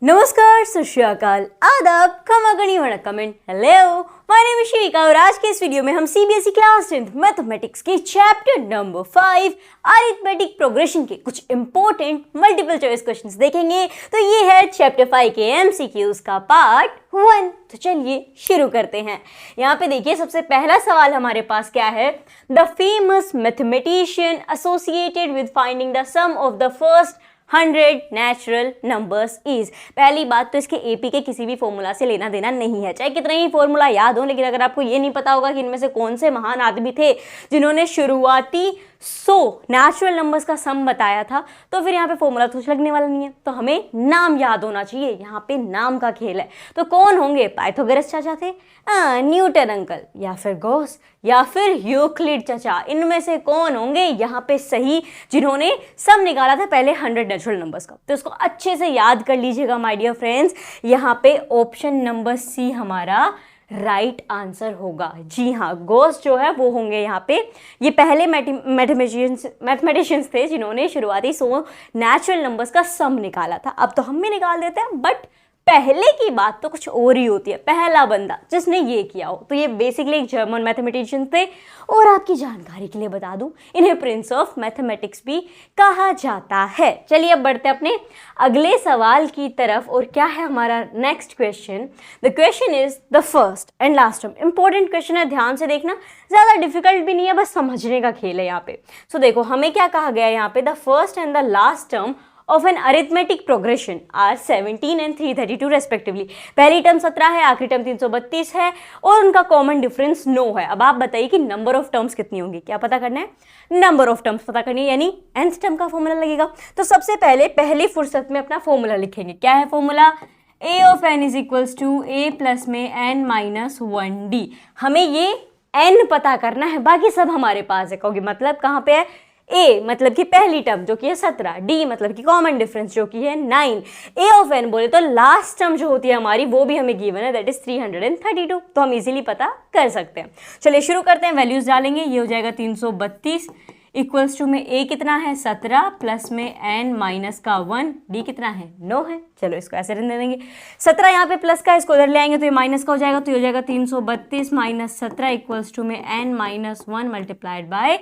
नमस्कार, सत श्री अकाल, आदाब, खमागणी वणक्कम and hello, my name is Shivika और आज के इस वीडियो में हम सीबीएसई क्लास 10th मैथमेटिक्स के चैप्टर नंबर 5 अरिथमेटिक प्रोग्रेशन के कुछ इंपॉर्टेंट मल्टीपल चॉइस क्वेश्चंस देखेंगे। तो ये है चैप्टर 5 के एमसीक्यूज का पार्ट 1। तो चलिए शुरू करते हैं। यहाँ पे देखिए सबसे पहला सवाल हमारे पास क्या है, the famous mathematician associated with finding the sum of the first 100 natural numbers is. पहली बात तो इसके एपी के किसी भी फॉर्मूला से लेना देना नहीं है, चाहे कितना ही फॉर्मूला याद हो, लेकिन अगर आपको ये नहीं पता होगा कि इनमें से कौन से महान आदमी थे जिन्होंने शुरुआती 100 नेचुरल नंबर्स का सम बताया था, तो फिर यहाँ पे फॉर्मूला तो कुछ लगने वाला नहीं है। तो हमें नाम याद होना चाहिए, यहाँ पे नाम का खेल है। तो कौन होंगे? पाइथागोरस चाचा थे, न्यूटन अंकल, या फिर गॉस, या फिर यूक्लिड चाचा। इनमें से कौन होंगे यहाँ पे सही जिन्होंने सम निकाला था पहले 100 नेचुरल नंबर्स का? तो इसको अच्छे से याद कर लीजिएगा माय डियर फ्रेंड्स। यहाँ पे ऑप्शन नंबर सी हमारा राइट आंसर होगा। जी हाँ, गॉस जो है वो होंगे यहाँ पे। ये पहले मैथमेटिशियंस थे जिन्होंने शुरुआती 100 नेचुरल नंबर्स का सम निकाला था। अब तो हम भी निकाल देते हैं, बट पहले की बात तो कुछ और ही होती है। पहला बंदा जिसने ये किया हो, तो ये बेसिकली एक जर्मन मैथमेटिशियन थे। और आपकी जानकारी के लिए बता दूं, इन्हें प्रिंस ऑफ मैथमेटिक्स भी कहा जाता है। चलिए अब बढ़ते हैं अपने अगले सवाल की तरफ। और क्या है हमारा next question? The question is the first and last term. Important question है, ध्यान से देखना, ज्यादा डिफिकल्ट भी नहीं है, बस समझने का खेल है यहाँ पे। सो देखो हमें क्या कहा गया है यहाँ पे, the first and the last term of an arithmetic progression are 17 and 332 respectively। पहली टर्म 17 है, आखिरी टर्म 332 है और उनका कॉमन डिफरेंस 9 है। अब आप बताइए कि नंबर ऑफ टर्म्स कितनी होंगी? क्या पता करना है? नंबर ऑफ टर्म्स पता करनी है, यानी nth टर्म का फॉर्मूला लगेगा। तो सबसे पहले पहली फुर्सत में अपना फॉर्मूला लिखेंगे। क्या है formula? a of n is equals to a plus में n माइनस 1d। हमें ये n पता करना है, बाकी सब हमारे पास है। कहोगे मतलब कहाँ पे है? a मतलब कि पहली टर्म जो कि है 17, d मतलब कि कॉमन डिफरेंस जो कि है 9, a ऑफ n बोले तो लास्ट टर्म जो होती है हमारी वो भी हमें गिवन है, दैट इज 332। तो हम इजीली पता कर सकते हैं। चलिए शुरू करते हैं, वैल्यूज डालेंगे। ये हो जाएगा 332 इक्वल्स टू में a कितना है 17 प्लस में n माइनस का 1, d कितना है 9 है। चलो इसको ऐसे रहने देंगे। 17 यहाँ पे प्लस का, इसको इधर ले आएंगे तो ये माइनस का हो जाएगा। तो ये हो जाएगा 332 माइनस 17 इक्वल्स टू में n माइनस 1 मल्टीप्लाइड बाय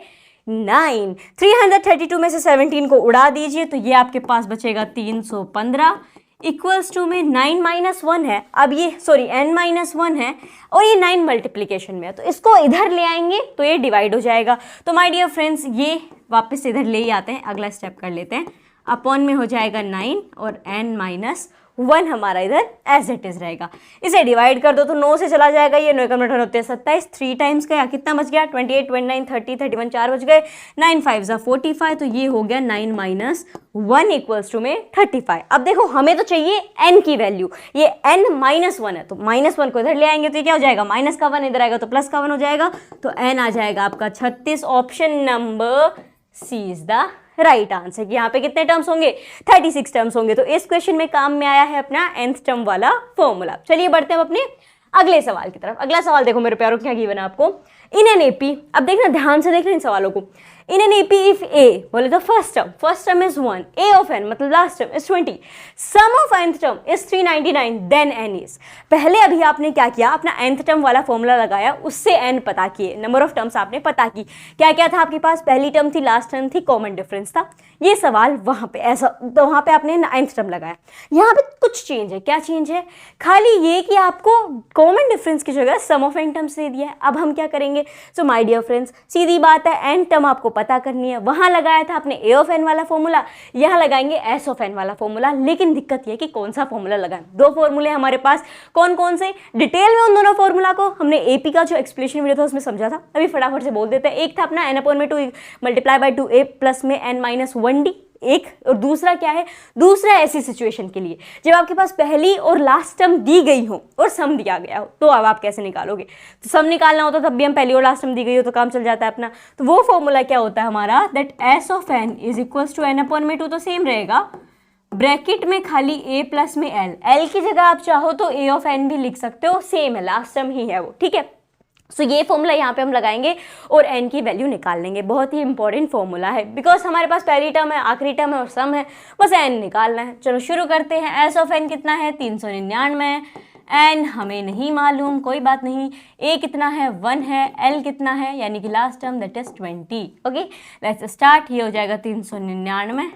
9। 332 में से 17 को उड़ा दीजिए तो ये आपके पास बचेगा 315 इक्वल्स टू में 9 माइनस 1 है। अब ये n माइनस 1 है और ये 9 मल्टीप्लीकेशन में है, तो इसको इधर ले आएंगे तो ये डिवाइड हो जाएगा। तो माय डियर फ्रेंड्स ये वापस इधर ले ही आते हैं, अगला स्टेप कर लेते हैं। अपॉन में हो जाएगा 9 और n माइनस 1 हमारा इधर एज इट इज रहेगा। इसे डिवाइड कर दो तो 9 से चला जाएगा, ये 9 का मिनट होते हैं 27, 3 टाइम्स गया, कितना बच गया? 28, 29, 30, 31, 4 बच गए, 9 5 जा 45। तो ये हो गया 9 माइनस 1 इक्वल्स टू में 35। अब देखो हमें तो चाहिए n की वैल्यू, ये n माइनस 1 है, तो माइनस 1 को इधर ले आएंगे तो ये क्या हो जाएगा? माइनस का 1 इधर आएगा तो प्लस का 1 हो जाएगा। तो n आ जाएगा आपका 36। Option number C is the right answer. यहाँ पे कितने टर्म्स होंगे? 36 टर्म्स होंगे। तो इस क्वेश्चन में काम में आया है अपना nth टर्म वाला फॉर्मूला। चलिए बढ़ते हैं अपने अगले सवाल की तरफ। अगला सवाल देखो मेरे प्यारों, क्या गिवन है आपको? इन एन एपी, अब देखना ध्यान से देखना इन सवालों को। In an AP if a बोले तो first term is 1, a of n मतलब last term is 20, sum of nth term is 399, then n is. पहले अभी आपने क्या किया? अपना nth टर्म वाला फॉर्मूला लगाया, उससे n पता किए, नंबर ऑफ टर्म्स आपने पता की। क्या क्या था आपके पास? पहली टर्म थी, लास्ट टर्म थी, कॉमन डिफरेंस था। ये सवाल वहां पे ऐसा, तो वहां पे आपने nth टर्म लगाया। यहाँ पे कुछ चेंज है। क्या चेंज है? खाली ये कि आपको कॉमन डिफरेंस की जगह सम ऑफ n टर्म्स दे दिया है। अब हम क्या करेंगे? सो माय डियर फ्रेंड्स सीधी बात है, n टर्म आपको पता करनी है। वहां लगाया था आपने a ऑफ n वाला फॉर्मूला, यहां लगाएंगे s ऑफ n वाला फॉर्मूला। लेकिन दिक्कत यह है कि कौन सा फॉर्मूला लगाएं। दो फॉर्मूले हमारे पास, कौन कौन से? डिटेल में उन दोनों फॉर्मूला को हमने एपी का जो एक्सप्लेनेशन वीडियो था उसमें समझा था, अभी फटाफट से बोल देते हैं। एक था अपना n/2 multiply by 2a plus में n माइनस 1d एक, और दूसरा क्या है? दूसरा ऐसी सिचुएशन के लिए जब आपके पास पहली और लास्ट टर्म दी गई हो और सम दिया गया हो, तो अब आप कैसे निकालोगे? तो सम निकालना होता तब भी हम पहली और लास्ट टर्म दी गई हो तो काम चल जाता है अपना। तो वो फॉर्मूला क्या होता है हमारा? That s of n is equals to n/2, तो सेम रहेगा, ब्रैकेट में खाली a प्लस में l की जगह आप चाहो तो a ऑफ n भी लिख सकते हो, सेम है, लास्ट टर्म ही है वो, ठीक है। सो ये फॉर्मूला यहाँ पे हम लगाएंगे और n की वैल्यू निकाल लेंगे। बहुत ही इंपॉर्टेंट फॉर्मूला है बिकॉज हमारे पास पहली टर्म है, आखिरी टर्म है और सम है, बस n निकालना है। चलो शुरू करते हैं। s ऑफ n कितना है 399, n हमें नहीं मालूम, कोई बात नहीं। a कितना है 1 है, l कितना है यानी कि last term that is 20। Okay let's start. ये हो जाएगा 399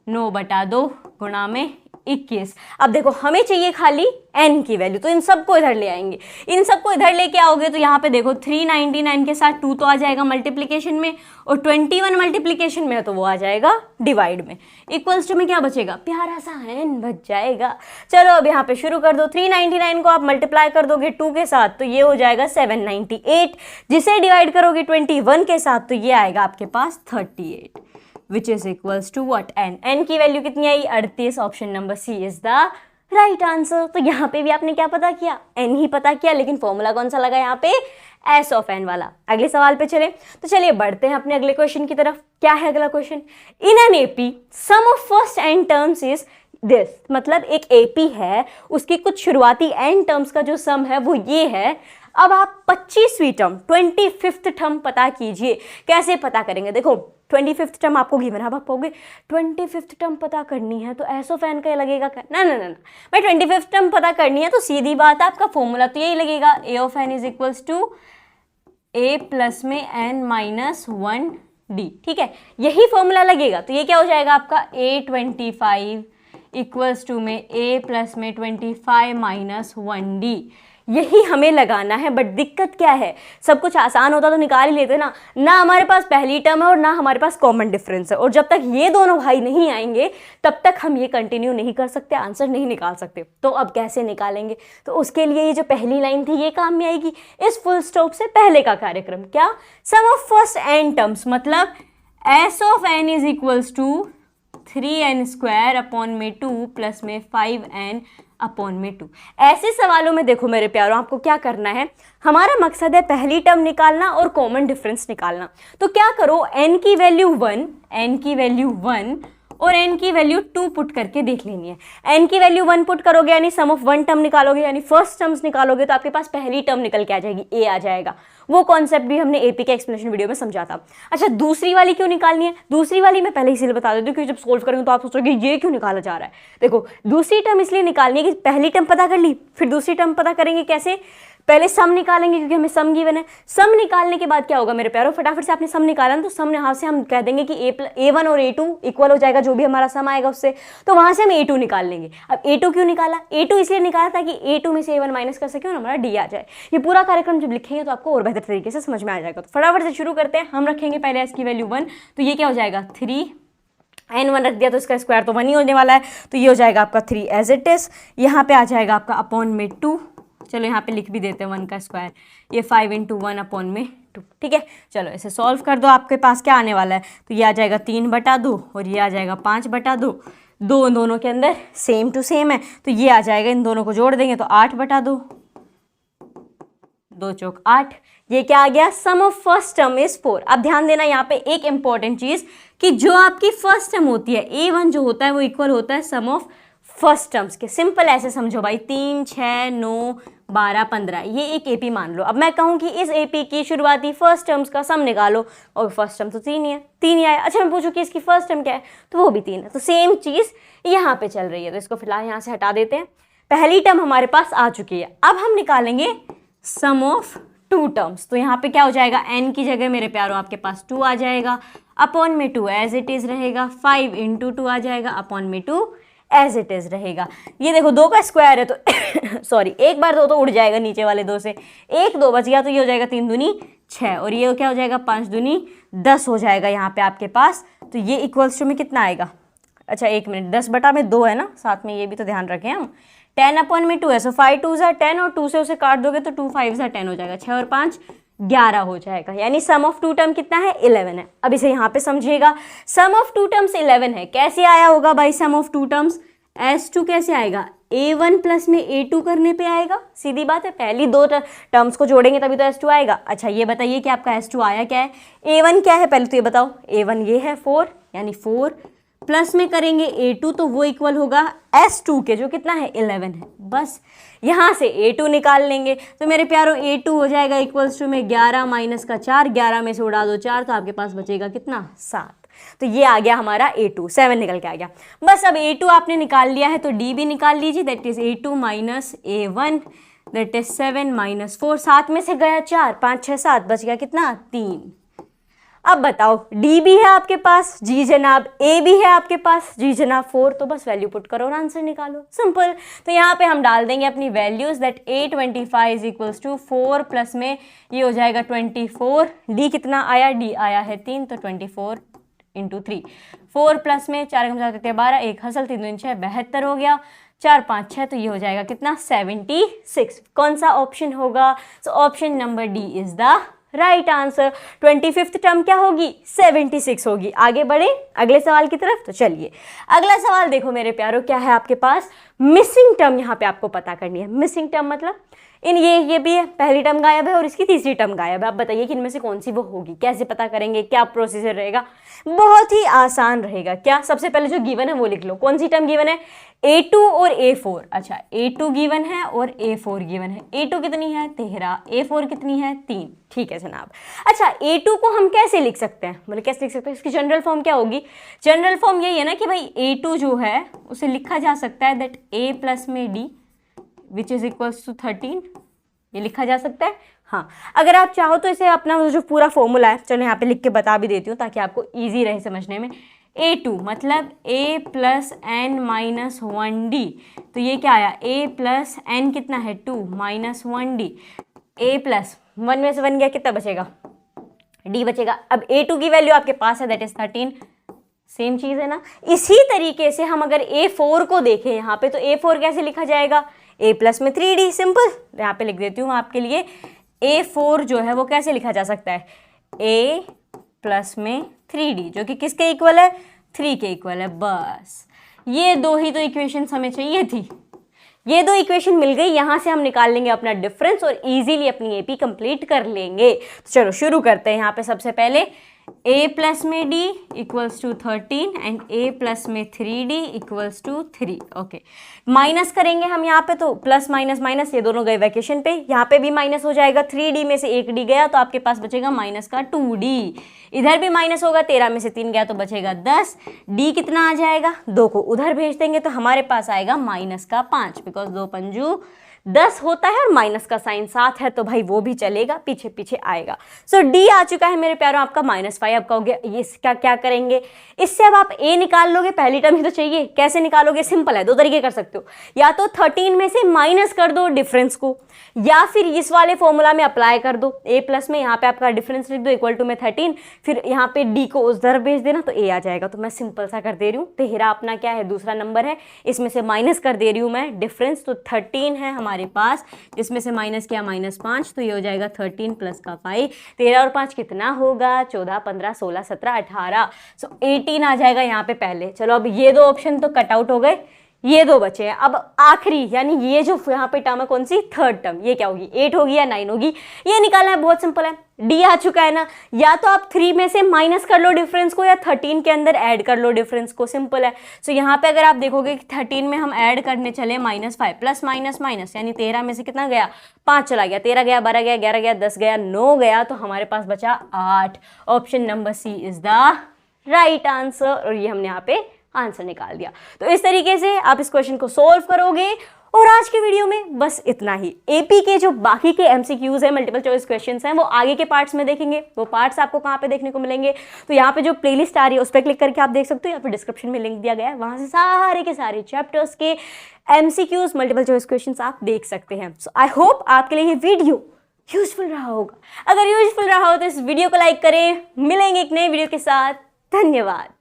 9/2 गुणा में 21। अब देखो हमें चाहिए खाली n की वैल्यू, तो इन सबको इधर ले आएंगे। इन सबको इधर लेके आओगे तो यहाँ पे देखो 399 के साथ 2 तो आ जाएगा मल्टीप्लिकेशन में, और 21 मल्टीप्लिकेशन में तो वो आ जाएगा डिवाइड में। इक्वल्स टू में क्या बचेगा, प्यारा सा n बच जाएगा। चलो अब यहाँ पे शुरू कर दो। 399 को आप मल्टीप्लाई कर दोगे 2 के साथ तो ये हो जाएगा 798, जिसे डिवाइड करोगे 21 के साथ तो ये आएगा आपके पास 38, which is equals to what, n की वैल्यू कितनी आई 38। Option number C is the right answer. तो यहाँ पे भी आपने क्या पता किया, n ही पता किया, लेकिन फॉर्मूला कौन सा लगा यहाँ पे, s ऑफ n वाला। अगले सवाल पे चले तो चलिए बढ़ते हैं अपने अगले क्वेश्चन की तरफ। क्या है अगला question, in an AP some of first n terms is this. मतलब एक एपी है, उसकी कुछ शुरुआती n टर्म्स का जो सम है वो ये है। अब आप 25वीं टर्म 25th टर्म पता कीजिए। कैसे पता करेंगे, देखो 25th टर्म आपको गिवन है, आप पाओगे 25th टर्म पता करनी है तो एस ऑफ एन का लगेगा क्या, ना ना ना भाई 25th टर्म पता करनी है तो सीधी बात है आपका फॉर्मूला तो यही लगेगा, A of N is equals to A plus में एन माइनस 1d। ठीक है, यही फॉर्मूला लगेगा। तो ये क्या हो जाएगा आपका A25 इक्वल्स टू में a प्लस में 25 माइनस 1d। यही हमें लगाना है। बट दिक्कत क्या है, सब कुछ आसान होता तो निकाल ही लेते ना। ना हमारे पास पहली टर्म है और ना हमारे पास कॉमन डिफरेंस है, और जब तक ये दोनों भाई नहीं आएंगे तब तक हम ये कंटिन्यू नहीं कर सकते, आंसर नहीं निकाल सकते। तो अब कैसे निकालेंगे, तो उसके लिए ये जो पहली लाइन थी ये काम में आएगी। इस फुल स्टॉप से पहले का कार्यक्रम क्या, sum of first n terms, मतलब s of n is equals to 3n square upon में 2 प्लस में 5n अपॉन में 2। ऐसे सवालों में देखो मेरे प्यारों, आपको क्या करना है, हमारा मकसद है पहली टर्म निकालना और कॉमन डिफरेंस निकालना। तो क्या करो, n की वैल्यू 1 और n की वैल्यू 2 पुट करके देख लेनी है। n की वैल्यू 1 पुट करोगे यानी सम ऑफ 1 टर्म निकालोगे, यानी फर्स्ट टर्म्स निकालोगे तो आपके पास पहली टर्म निकल के आ जाएगी, a आ जाएगा। वो कॉन्सेप्ट भी हमने एपी के एक्सप्लेनेशन वीडियो में समझा था। अच्छा, दूसरी वाली क्यों निकालनी है, दूसरी वाली मैं पहले इसीलिए बता देती हूँ क्योंकि जब सोल्व करेंगे तो आप सोचोगे ये क्यों निकाला जा रहा है। देखो दूसरी टर्म इसलिए निकालनी है कि पहली टर्म पता कर ली, फिर दूसरी टर्म पता करेंगे कैसे, पहले सम निकालेंगे क्योंकि हमें सम गिवन है। सम निकालने के बाद क्या होगा मेरे प्यारों, फटाफट से आपने सम निकाला ना तो सम यहाँ से हम कह देंगे कि a1 और a2 इक्वल हो जाएगा, जो भी हमारा सम आएगा उससे, तो वहां से हम a2 निकाल लेंगे। अब a2 क्यों निकाला, a2 इसलिए निकाला ताकि a2 में से a1 माइनस कर सके और हमारा d आ जाए। ये पूरा कार्यक्रम जब लिखेंगे तो आपको और बेहतर तरीके से समझ में आ जाएगा। तो फटाफट से शुरू करते हैं। हम रखेंगे पहले s की वैल्यू 1, तो ये क्या हो जाएगा 3, n1 रख दिया तो इसका स्क्वायर तो 1 ही होने वाला है, तो ये हो जाएगा आपका 3 एज इट इज। यहाँ पे आ जाएगा आपका अपॉन में 2, चलो यहाँ पे लिख भी देते हैं 1 का स्क्वायर, ये 5 × 1 अपॉन में 2। ठीक है, चलो इसे सॉल्व कर दो। आपके पास क्या आने वाला है, तो ये आ जाएगा 3/2 और ये आ जाएगा 5/2। दो दोनों के अंदर सेम टू सेम है तो ये आ जाएगा, इन दोनों को जोड़ देंगे तो 8/2, 2 चौक 8। ये क्या आ गया, सम ऑफ फर्स्ट टर्म इज 4। अब ध्यान देना यहाँ पे एक इंपॉर्टेंट चीज कि जो आपकी फर्स्ट टर्म होती है a1 जो होता है वो इक्वल होता है सम ऑफ फर्स्ट टर्म्स के। सिंपल ऐसे समझो भाई, 3, 6, 9, 12, 15 ये एक एपी मान लो। अब मैं कहूँ कि इस एपी की शुरुआती फर्स्ट टर्म्स का सम निकालो, और फर्स्ट टर्म तो 3 ही है, 3 ही आया। अच्छा मैं पूछूँ कि इसकी फर्स्ट टर्म क्या है, तो वो भी 3 है। तो सेम चीज़ यहाँ पे चल रही है, तो इसको फिलहाल यहाँ से हटा देते हैं। पहली टर्म हमारे पास आ चुकी है, अब हम निकालेंगे सम ऑफ 2 टर्म्स। तो यहाँ पे क्या हो जाएगा, n की जगह मेरे प्यारों आपके पास 2 आ जाएगा, अपॉन में 2 एज इट इज रहेगा, 5 × 2 आ जाएगा, अपॉन में 2 एज इट इज रहेगा। ये देखो 2 का स्क्वायर है तो सॉरी एक बार 2 तो उड़ जाएगा नीचे वाले 2 से, 1 2 बच गया तो ये हो जाएगा 3 दूनी 6 और ये क्या हो जाएगा 5 दूनी 10 हो जाएगा यहाँ पे आपके पास। तो ये इक्वल्स टू में कितना आएगा, अच्छा 1 मिनट, 10/2 है ना, साथ में ये भी तो ध्यान रखें हम, 10 अपॉन में 2 है, सो 5 2 = 10 और 2 से उसे काट दोगे तो 2 5 = 10 हो जाएगा, 6 और 5 11 हो जाएगा। यानी सम ऑफ 2 टर्म कितना है 11 है। अब इसे यहाँ पे समझिएगा, सम ऑफ 2 टर्म्स 11 है। कैसे आया होगा भाई सम ऑफ 2 टर्म्स, S2 कैसे आएगा, A1 प्लस में A2 करने पे आएगा, सीधी बात है, पहली 2 टर्म्स को जोड़ेंगे तभी तो S2 आएगा। अच्छा ये बताइए कि आपका S2 आया क्या है, A1 क्या है पहले तो ये बताओ, A1 ये है 4, यानी 4 प्लस में करेंगे A2 तो वो इक्वल होगा S2 के, जो कितना है 11 है। बस यहाँ से A2 निकाल लेंगे तो मेरे प्यारों A2 हो जाएगा इक्वल्स टू में 11 माइनस का 4, 11 में से उड़ा दो 4 तो आपके पास बचेगा कितना 7। तो ये आ गया हमारा A2, 7 निकल के आ गया। बस अब A2 आपने निकाल लिया है तो D भी निकाल लीजिए, that is A2 minus A1 that is 7 minus 4, 7 में से गया 4, 5 6 7 बच गया कितना 3। अब बताओ D भी है आपके पास, जी जनाब, A भी है आपके पास, जी जनाब 4, तो बस वैल्यू पुट करो और आंसर निकालो, सिंपल। तो यहाँ पे हम डाल देंगे अपनी values, that A25 is equals to 4 plus में ये हो जाएगा 24, D कितना आया, D आया है 3 तो 24 इंटू 3, 4 प्लस में 4 कम 7 12, 1 हसल 3 2 6 72 हो गया, 4 5 6 तो ये हो जाएगा कितना 76। कौन सा ऑप्शन होगा, so option number D is the right answer. 25th term क्या होगी 76 होगी। आगे बढ़े अगले सवाल की तरफ। तो चलिए अगला सवाल देखो मेरे प्यारों, क्या है आपके पास मिसिंग टर्म, यहाँ पे आपको पता करनी है। मिसिंग टर्म मतलब इन ये भी है, पहली टर्म गायब है और इसकी तीसरी टर्म गायब है। आप बताइए कि इनमें से कौन सी वो होगी, कैसे पता करेंगे, क्या प्रोसीजर रहेगा। बहुत ही आसान रहेगा। क्या, सबसे पहले जो गिवन है वो लिख लो। कौन सी टर्म गिवन है, A2 और A4। अच्छा A2 गिवन है और A4 गिवन है। A2 कितनी है 13, A4 कितनी है 3। ठीक है जनाब। अच्छा A2 को हम कैसे लिख सकते हैं, मतलब कैसे लिख सकते हैं, इसकी जनरल फॉर्म क्या होगी। जनरल फॉर्म यही है ना कि भाई A2 जो है उसे लिखा जा सकता है दैट A प्लस में D which is equals to 13, ये लिखा जा सकता है। हाँ, अगर आप चाहो तो इसे अपना जो पूरा फॉर्मूला है, चलो यहाँ पे लिख के बता भी देती हूँ ताकि आपको ईजी रहे समझने में। A2 मतलब A plus N minus 1D, तो ये क्या आया A प्लस एन कितना है 2 माइनस 1D, A प्लस 1 में से 1 गया कितना बचेगा D बचेगा। अब A2 की वैल्यू आपके पास है दैट इज 13, सेम चीज़ है ना। इसी तरीके से हम अगर A4 को देखें यहाँ पे, तो A4 कैसे लिखा जाएगा, A प्लस में 3D, सिंपल। यहाँ पे लिख देती हूँ आपके लिए। A4 जो है वो कैसे लिखा जा सकता है, A प्लस में 3D, जो कि किसके इक्वल है 3 के इक्वल है। बस ये दो ही तो इक्वेशन हमें चाहिए थी, ये दो इक्वेशन मिल गई। यहाँ से हम निकाल लेंगे अपना डिफरेंस और इजीली अपनी एपी कंप्लीट कर लेंगे। तो चलो शुरू करते हैं। यहाँ पे सबसे पहले A प्लस में D equals to 13 and A plus में 3D equals to 3। Okay, minus करेंगे हम यहाँ पे, तो प्लस माइनस माइनस ये दोनों गए वैकेशन पे, यहाँ पे भी माइनस हो जाएगा। 3D में से 1D गया तो आपके पास बचेगा माइनस का 2D, इधर भी माइनस होगा, 13 में से 3 गया तो बचेगा 10। D कितना आ जाएगा, 2 को उधर भेज देंगे तो हमारे पास आएगा माइनस का 5, बिकॉज 2 पंजू 10 होता है और माइनस का साइन साथ है तो भाई वो भी चलेगा, पीछे पीछे आएगा। सो D आ चुका है मेरे प्यारों आपका -5। अब कहोगे ये इसका क्या करेंगे, इससे अब आप A निकाल लोगे, पहली टर्म ही तो चाहिए। कैसे निकालोगे, सिंपल है, दो तरीके कर सकते हो। या तो 13 में से माइनस कर दो डिफरेंस को, या फिर इस वाले फॉर्मूला में अप्लाई कर दो। A प्लस में यहाँ पे आपका डिफरेंस लिख दो इक्वल टू में 13, फिर यहाँ पे D को उधर भेज देना तो A आ जाएगा। तो मैं सिंपल सा कर दे रही हूँ। 13 अपना क्या है दूसरा नंबर है, इसमें से माइनस कर दे रही हूँ मैं डिफरेंस, तो 13 है हमारे पास, जिसमें से माइनस किया -5, तो ये हो जाएगा 13 प्लस का 5। 13 और 5 कितना होगा 14, 15, 16, 17, 18, सो 18 आ जाएगा यहाँ पे पहले। चलो अब ये दो ऑप्शन तो कट आउट हो गए, ये दो बचे हैं। अब आखिरी यानी ये जो यहाँ पे टर्म है कौन सी, थर्ड टर्म, ये क्या होगी 8 होगी या 9 होगी, ये निकालना है, बहुत सिंपल है। D आ चुका है ना, या तो आप 3 में से माइनस कर लो डिफरेंस को, या 13 के अंदर ऐड कर लो डिफरेंस को, सिंपल है। सो यहाँ पे अगर आप देखोगे कि 13 में हम ऐड करने चले -5 प्लस माइनस माइनस, यानी 13 में से कितना गया 5 चला गया, 13 गया, 12 गया, 11 गया, 10 गया, 9 गया, तो हमारे पास बचा 8। Option number C is the right answer, और ये हमने यहाँ पे आंसर निकाल दिया। तो इस तरीके से आप इस क्वेश्चन को सोल्व करोगे। और आज के वीडियो में बस इतना ही। एपी के जो बाकी के एमसीक्यूज हैं, मल्टीपल चॉइस क्वेश्चंस हैं, वो आगे के पार्ट्स में देखेंगे। वो पार्ट्स आपको कहाँ पे देखने को मिलेंगे, तो यहाँ पे जो प्लेलिस्ट आ रही है उस पर क्लिक करके आप देख सकते हो, या फिर डिस्क्रिप्शन में लिंक दिया गया है, वहां से सारे के सारे चैप्टर्स के एमसीक्यूज मल्टीपल चॉइस क्वेश्चंस आप देख सकते हैं। सो आई होप आपके लिए ये वीडियो यूजफुल रहा होगा। अगर यूजफुल रहा हो तो इस वीडियो को लाइक करें। मिलेंगे एक नए वीडियो के साथ, धन्यवाद।